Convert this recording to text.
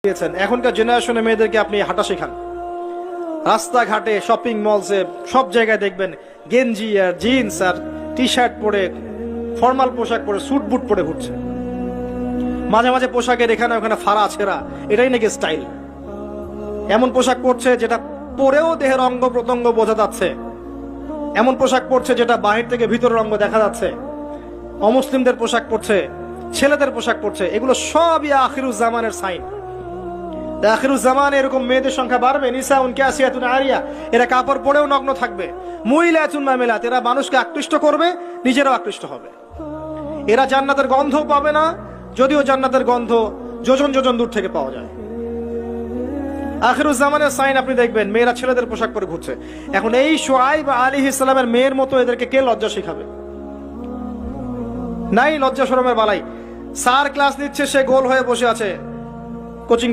দিয়েছেন। এখনকার জেনারেশনের মেয়েদেরকে আপনি হাঁটা শেখান, রাস্তাঘাটে শপিং মলসে সব জায়গায় দেখবেন গেঞ্জি আর জিন্স আর টি শার্ট পরে, ফর্মাল পোশাক পরে, স্যুট বুট পরে ঘুরছে। মাঝে মাঝে পোশাকের এখানে ওখানে ফাড়া ছেঁড়া, এটাই নাকি স্টাইল। এমন পোশাক পরছে যেটা পরেও দেহের অঙ্গ প্রত্যঙ্গ বোঝা যাচ্ছে, এমন পোশাক পরছে যেটা বাহির থেকে ভিতরের অঙ্গ দেখা যাচ্ছে। অমুসলিমদের পোশাক পরছে, ছেলেদের পোশাক পরছে, এগুলো সবই আখিরুজ্জামানের সাইন। আখিরুজ্জামানে এরকম মেয়েদের সংখ্যা বাড়বে। নিসাউন কাসিয়াতুন আরিয়া, এরা কাপড় পরেও নগ্ন থাকবে। মুইলাতুন মামিলাত, এরা মানুষকে আকৃষ্ট করবে, নিজেরাও আকৃষ্ট হবে। এরা জান্নাতের গন্ধ পাবে না, যদিও জান্নাতের গন্ধ যোজন যোজন দূর থেকে পাওয়া যায়। আখিরুজ্জামানের সাইন আপনি দেখবেন, মেয়েরা ছেলেদের পোশাক পরে ঘুরছে। এখন এই শুআইব আলাইহিস সালামের মেয়ের মতো এদেরকে কে লজ্জা শিখাবে? নাই লজ্জা শরমের বালাই। স্যার ক্লাস নিচ্ছে, সে গোল হয়ে বসে আছে কোচিং